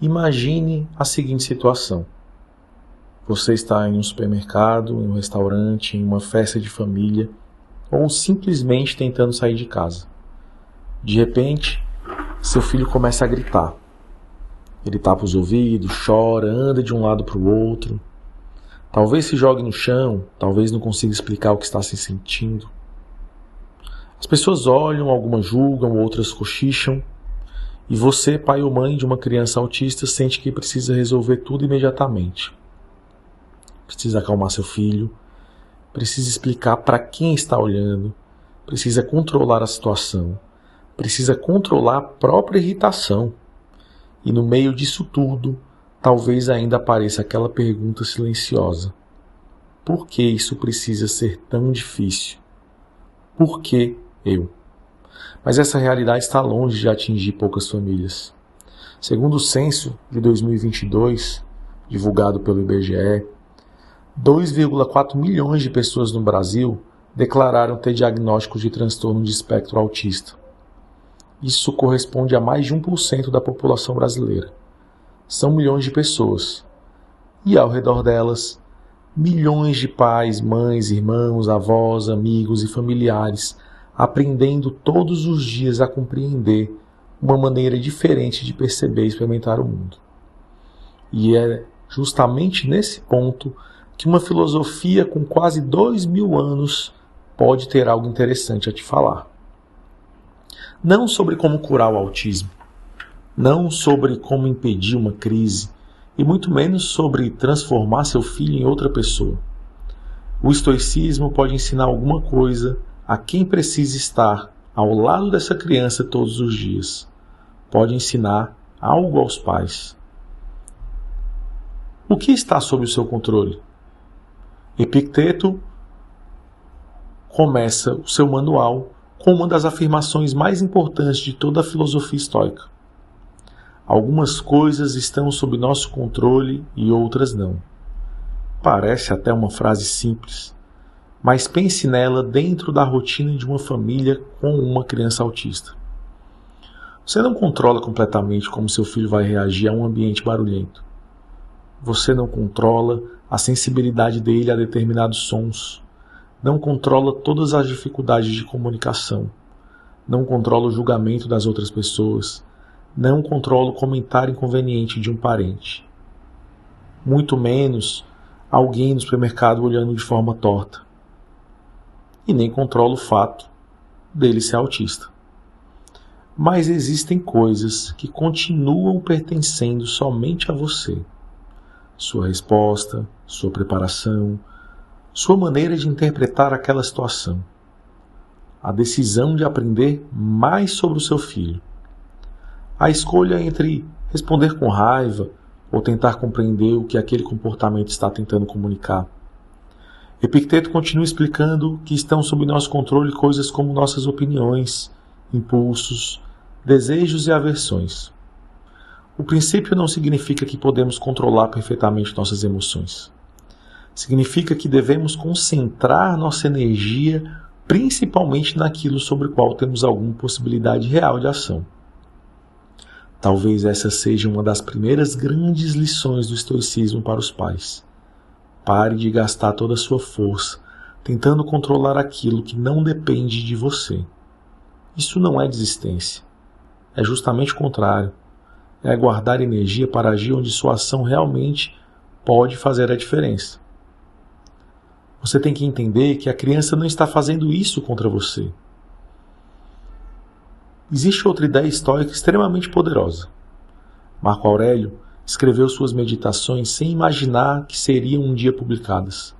Imagine a seguinte situação. Você está em um supermercado, em um restaurante, em uma festa de família, ou simplesmente tentando sair de casa. De repente, seu filho começa a gritar. Ele tapa os ouvidos, chora, anda de um lado para o outro. Talvez se jogue no chão, talvez não consiga explicar o que está se sentindo. As pessoas olham, algumas julgam, outras cochicham. E você, pai ou mãe de uma criança autista, sente que precisa resolver tudo imediatamente. Precisa acalmar seu filho, precisa explicar para quem está olhando, precisa controlar a situação, precisa controlar a própria irritação. E no meio disso tudo, talvez ainda apareça aquela pergunta silenciosa. Por que isso precisa ser tão difícil? Por que eu? Mas essa realidade está longe de atingir poucas famílias. Segundo o censo de 2022, divulgado pelo IBGE, 2,4 milhões de pessoas no Brasil declararam ter diagnóstico de transtorno de espectro autista. Isso corresponde a mais de 1% da população brasileira. São milhões de pessoas. E ao redor delas, milhões de pais, mães, irmãos, avós, amigos e familiares aprendendo todos os dias a compreender uma maneira diferente de perceber e experimentar o mundo. E é justamente nesse ponto que uma filosofia com quase 2000 anos pode ter algo interessante a te falar. Não sobre como curar o autismo, não sobre como impedir uma crise, e muito menos sobre transformar seu filho em outra pessoa. O estoicismo pode ensinar alguma coisa a quem precisa estar ao lado dessa criança todos os dias. Pode ensinar algo aos pais. O que está sob o seu controle? Epicteto começa o seu manual com uma das afirmações mais importantes de toda a filosofia estoica. Algumas coisas estão sob nosso controle e outras não. Parece até uma frase simples, mas pense nela dentro da rotina de uma família com uma criança autista. Você não controla completamente como seu filho vai reagir a um ambiente barulhento. Você não controla a sensibilidade dele a determinados sons. Não controla todas as dificuldades de comunicação. Não controla o julgamento das outras pessoas. Não controla o comentário inconveniente de um parente. Muito menos alguém no supermercado olhando de forma torta. E nem controla o fato dele ser autista. Mas existem coisas que continuam pertencendo somente a você. Sua resposta, sua preparação, sua maneira de interpretar aquela situação. A decisão de aprender mais sobre o seu filho. A escolha entre responder com raiva ou tentar compreender o que aquele comportamento está tentando comunicar. Epicteto continua explicando que estão sob nosso controle coisas como nossas opiniões, impulsos, desejos e aversões. O princípio não significa que podemos controlar perfeitamente nossas emoções. Significa que devemos concentrar nossa energia principalmente naquilo sobre o qual temos alguma possibilidade real de ação. Talvez essa seja uma das primeiras grandes lições do estoicismo para os pais. Pare de gastar toda a sua força tentando controlar aquilo que não depende de você. Isso não é desistência. É justamente o contrário. É guardar energia para agir onde sua ação realmente pode fazer a diferença. Você tem que entender que a criança não está fazendo isso contra você. Existe outra ideia estoica extremamente poderosa. Marco Aurélio escreveu suas meditações sem imaginar que seriam um dia publicadas.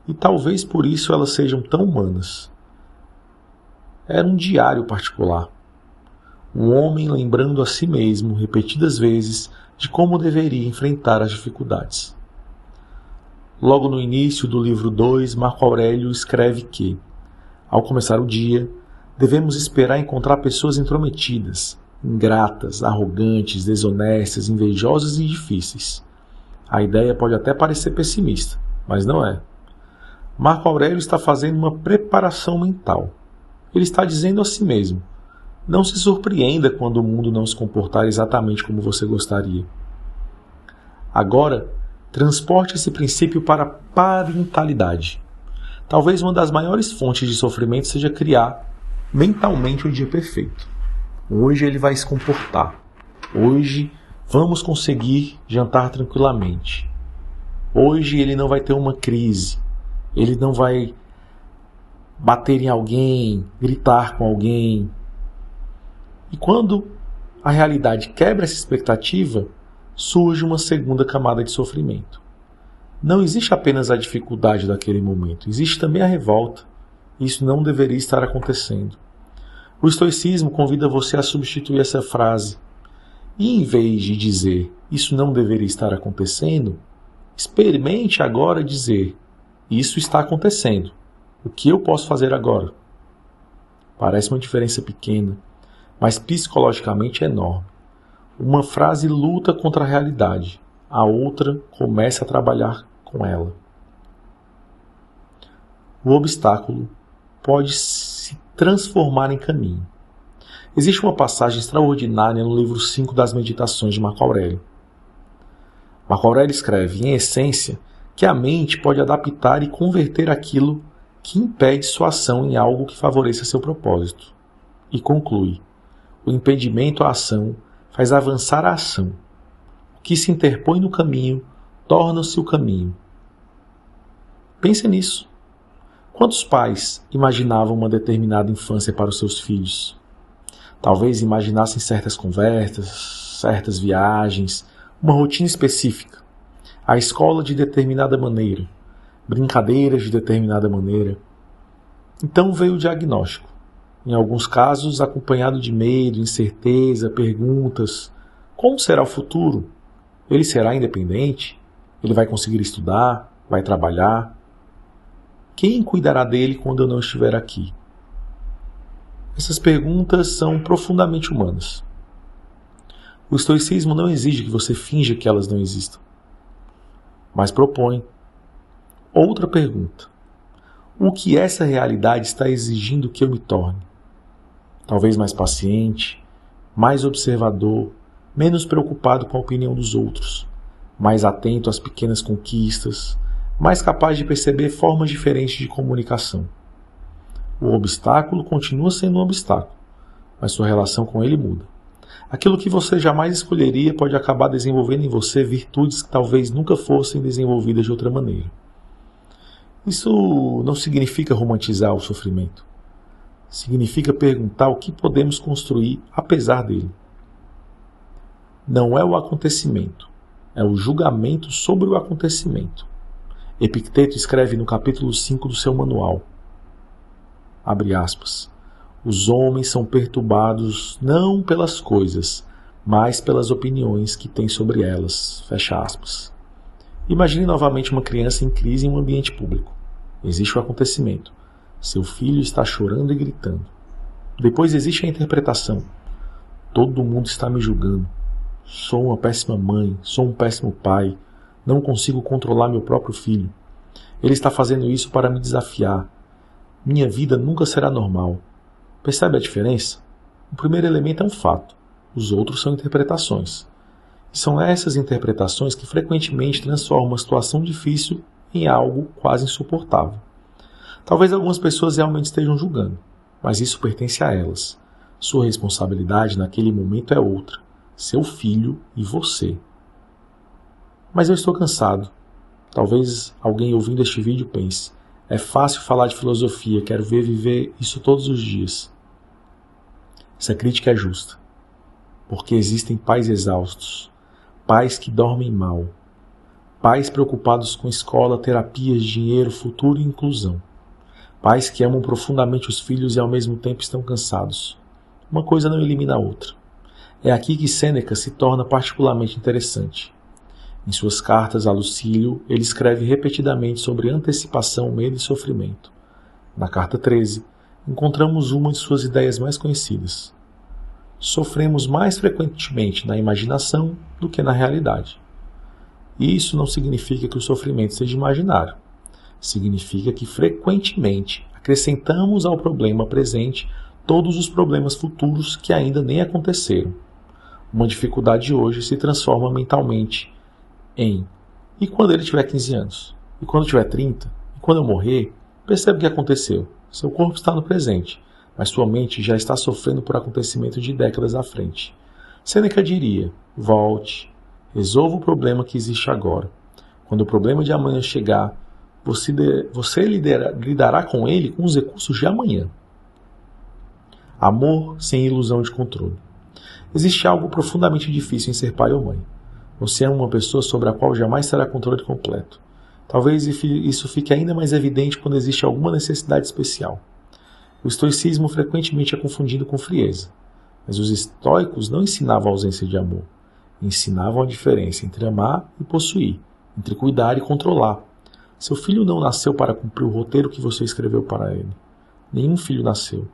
E talvez por isso elas sejam tão humanas. Era um diário particular. Um homem lembrando a si mesmo, repetidas vezes, de como deveria enfrentar as dificuldades. Logo no início do livro 2, Marco Aurélio escreve que, ao começar o dia, devemos esperar encontrar pessoas intrometidas, ingratas, arrogantes, desonestas, invejosas e difíceis. A ideia pode até parecer pessimista, mas não é. Marco Aurélio está fazendo uma preparação mental. Ele está dizendo a si mesmo: não se surpreenda quando o mundo não se comportar exatamente como você gostaria. Agora, transporte esse princípio para a parentalidade. Talvez uma das maiores fontes de sofrimento seja criar mentalmente um dia perfeito. Hoje ele vai se comportar. Hoje vamos conseguir jantar tranquilamente. Hoje ele não vai ter uma crise. Ele não vai bater em alguém, gritar com alguém. E quando a realidade quebra essa expectativa, surge uma segunda camada de sofrimento. Não existe apenas a dificuldade daquele momento, existe também a revolta. Isso não deveria estar acontecendo. O estoicismo convida você a substituir essa frase. E em vez de dizer, isso não deveria estar acontecendo, experimente agora dizer, isso está acontecendo. O que eu posso fazer agora? Parece uma diferença pequena, mas psicologicamente é enorme. Uma frase luta contra a realidade, a outra começa a trabalhar com ela. O obstáculo pode se transformar em caminho. Existe uma passagem extraordinária no livro 5 das Meditações de Marco Aurélio. Marco Aurélio escreve, em essência, que a mente pode adaptar e converter aquilo que impede sua ação em algo que favoreça seu propósito. E conclui, o impedimento à ação faz avançar a ação. O que se interpõe no caminho torna-se o caminho. Pense nisso. Quantos pais imaginavam uma determinada infância para os seus filhos? Talvez imaginassem certas conversas, certas viagens, uma rotina específica, a escola de determinada maneira, brincadeiras de determinada maneira. Então veio o diagnóstico, em alguns casos acompanhado de medo, incerteza, perguntas. Como será o futuro? Ele será independente? Ele vai conseguir estudar? Vai trabalhar? Quem cuidará dele quando eu não estiver aqui? Essas perguntas são profundamente humanas. O estoicismo não exige que você finja que elas não existam, mas propõe outra pergunta. O que essa realidade está exigindo que eu me torne? Talvez mais paciente, mais observador, menos preocupado com a opinião dos outros, mais atento às pequenas conquistas, mais capaz de perceber formas diferentes de comunicação. O obstáculo continua sendo um obstáculo, mas sua relação com ele muda. Aquilo que você jamais escolheria pode acabar desenvolvendo em você virtudes que talvez nunca fossem desenvolvidas de outra maneira. Isso não significa romantizar o sofrimento. Significa perguntar o que podemos construir apesar dele. Não é o acontecimento, é o julgamento sobre o acontecimento. Epicteto escreve no capítulo 5 do seu manual, abre aspas, os homens são perturbados não pelas coisas, mas pelas opiniões que têm sobre elas, fecha aspas. Imagine novamente uma criança em crise em um ambiente público. Existe o acontecimento. Seu filho está chorando e gritando. Depois existe a interpretação. Todo mundo está me julgando. Sou uma péssima mãe, sou um péssimo pai. Não consigo controlar meu próprio filho. Ele está fazendo isso para me desafiar. Minha vida nunca será normal. Percebe a diferença? O primeiro elemento é um fato. Os outros são interpretações. E são essas interpretações que frequentemente transformam uma situação difícil em algo quase insuportável. Talvez algumas pessoas realmente estejam julgando, mas isso pertence a elas. Sua responsabilidade naquele momento é outra. Seu filho e você. Mas eu estou cansado. Talvez alguém ouvindo este vídeo pense, é fácil falar de filosofia, quero ver viver isso todos os dias. Essa crítica é justa, porque existem pais exaustos, pais que dormem mal, pais preocupados com escola, terapias, dinheiro, futuro e inclusão, pais que amam profundamente os filhos e ao mesmo tempo estão cansados. Uma coisa não elimina a outra. É aqui que Sêneca se torna particularmente interessante. Em suas cartas a Lucílio, ele escreve repetidamente sobre antecipação, medo e sofrimento. Na carta 13, encontramos uma de suas ideias mais conhecidas. Sofremos mais frequentemente na imaginação do que na realidade. E isso não significa que o sofrimento seja imaginário. Significa que frequentemente acrescentamos ao problema presente todos os problemas futuros que ainda nem aconteceram. Uma dificuldade hoje se transforma mentalmente em e quando ele tiver 15 anos? E quando tiver 30? E quando eu morrer? Percebe o que aconteceu. Seu corpo está no presente, mas sua mente já está sofrendo por acontecimentos de décadas à frente. Sêneca diria: volte, resolva o problema que existe agora. Quando o problema de amanhã chegar, você lidará com ele com os recursos de amanhã. Amor sem ilusão de controle. Existe algo profundamente difícil em ser pai ou mãe. Você ama uma pessoa sobre a qual jamais terá controle completo. Talvez isso fique ainda mais evidente quando existe alguma necessidade especial. O estoicismo frequentemente é confundido com frieza, mas os estoicos não ensinavam a ausência de amor. Ensinavam a diferença entre amar e possuir, entre cuidar e controlar. Seu filho não nasceu para cumprir o roteiro que você escreveu para ele. Nenhum filho nasceu.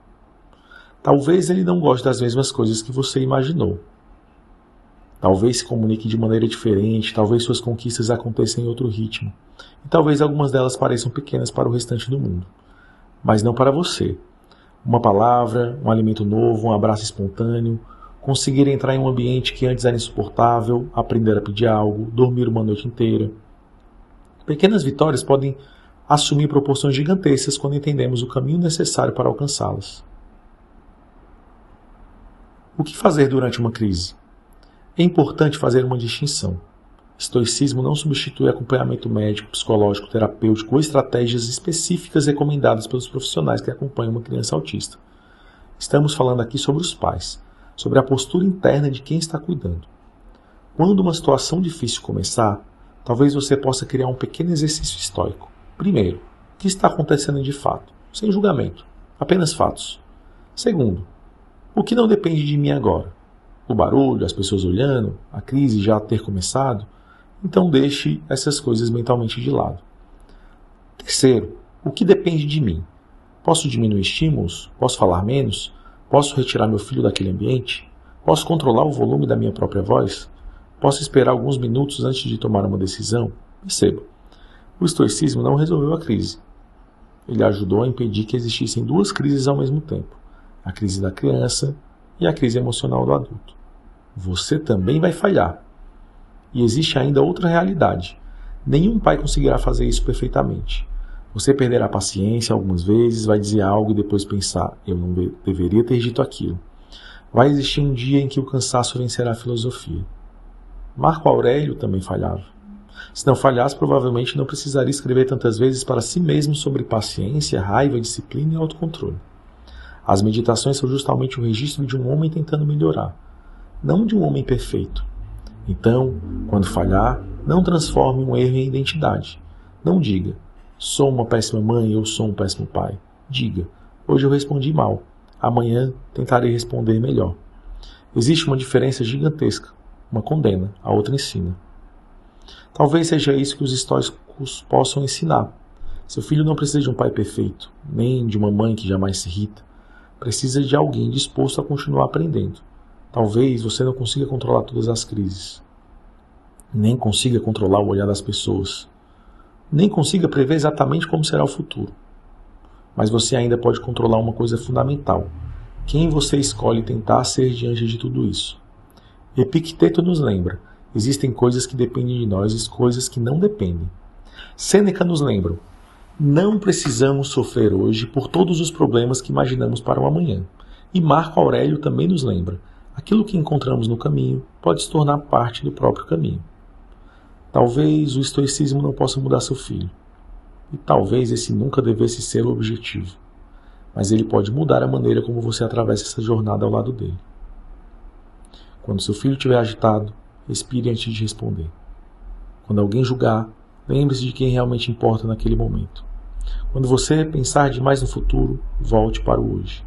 Talvez ele não goste das mesmas coisas que você imaginou. Talvez se comunique de maneira diferente, talvez suas conquistas aconteçam em outro ritmo, e talvez algumas delas pareçam pequenas para o restante do mundo. Mas não para você. Uma palavra, um alimento novo, um abraço espontâneo, conseguir entrar em um ambiente que antes era insuportável, aprender a pedir algo, dormir uma noite inteira. Pequenas vitórias podem assumir proporções gigantescas quando entendemos o caminho necessário para alcançá-las. O que fazer durante uma crise? É importante fazer uma distinção. Estoicismo não substitui acompanhamento médico, psicológico, terapêutico ou estratégias específicas recomendadas pelos profissionais que acompanham uma criança autista. Estamos falando aqui sobre os pais, sobre a postura interna de quem está cuidando. Quando uma situação difícil começar, talvez você possa criar um pequeno exercício estoico. Primeiro, o que está acontecendo de fato? Sem julgamento, apenas fatos. Segundo, o que não depende de mim agora? O barulho, as pessoas olhando, a crise já ter começado? Então deixe essas coisas mentalmente de lado. Terceiro, o que depende de mim? Posso diminuir estímulos? Posso falar menos? Posso retirar meu filho daquele ambiente? Posso controlar o volume da minha própria voz? Posso esperar alguns minutos antes de tomar uma decisão? Perceba, o estoicismo não resolveu a crise. Ele ajudou a impedir que existissem duas crises ao mesmo tempo, a crise da criança e a crise emocional do adulto. Você também vai falhar. E existe ainda outra realidade. Nenhum pai conseguirá fazer isso perfeitamente. Você perderá a paciência algumas vezes, vai dizer algo e depois pensar: eu não deveria ter dito aquilo. Vai existir um dia em que o cansaço vencerá a filosofia. Marco Aurélio também falhava. Se não falhasse, provavelmente não precisaria escrever tantas vezes para si mesmo sobre paciência, raiva, disciplina e autocontrole. As meditações são justamente o registro de um homem tentando melhorar, não de um homem perfeito. Então, quando falhar, não transforme um erro em identidade. Não diga: sou uma péssima mãe ou sou um péssimo pai. Diga: hoje eu respondi mal. Amanhã tentarei responder melhor. Existe uma diferença gigantesca. Uma condena, a outra ensina. Talvez seja isso que os estoicos possam ensinar. Seu filho não precisa de um pai perfeito, nem de uma mãe que jamais se irrita. Precisa de alguém disposto a continuar aprendendo. Talvez você não consiga controlar todas as crises. Nem consiga controlar o olhar das pessoas. Nem consiga prever exatamente como será o futuro. Mas você ainda pode controlar uma coisa fundamental: quem você escolhe tentar ser diante de tudo isso. Epicteto nos lembra: existem coisas que dependem de nós e coisas que não dependem. Sêneca nos lembra: não precisamos sofrer hoje por todos os problemas que imaginamos para o amanhã. E Marco Aurélio também nos lembra: aquilo que encontramos no caminho pode se tornar parte do próprio caminho. Talvez o estoicismo não possa mudar seu filho. E talvez esse nunca devesse ser o objetivo. Mas ele pode mudar a maneira como você atravessa essa jornada ao lado dele. Quando seu filho estiver agitado, respire antes de responder. Quando alguém julgar, lembre-se de quem realmente importa naquele momento. Quando você pensar demais no futuro, volte para o hoje.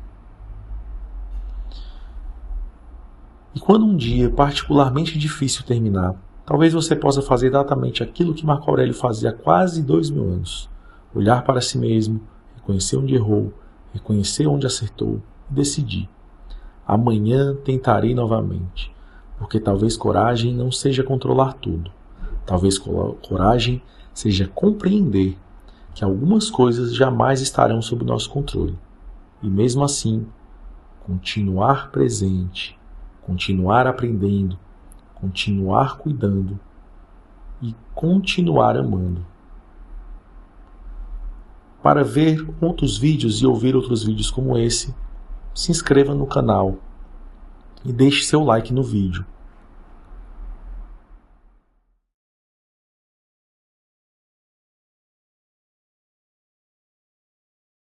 E quando um dia particularmente difícil terminar, talvez você possa fazer exatamente aquilo que Marco Aurélio fazia há quase 2000 anos. Olhar para si mesmo, reconhecer onde errou, reconhecer onde acertou e decidir: amanhã tentarei novamente, porque talvez coragem não seja controlar tudo. Talvez coragem seja compreender que algumas coisas jamais estarão sob nosso controle. E mesmo assim, continuar presente, continuar aprendendo, continuar cuidando e continuar amando. Para ver outros vídeos e ouvir outros vídeos como esse, se inscreva no canal e deixe seu like no vídeo.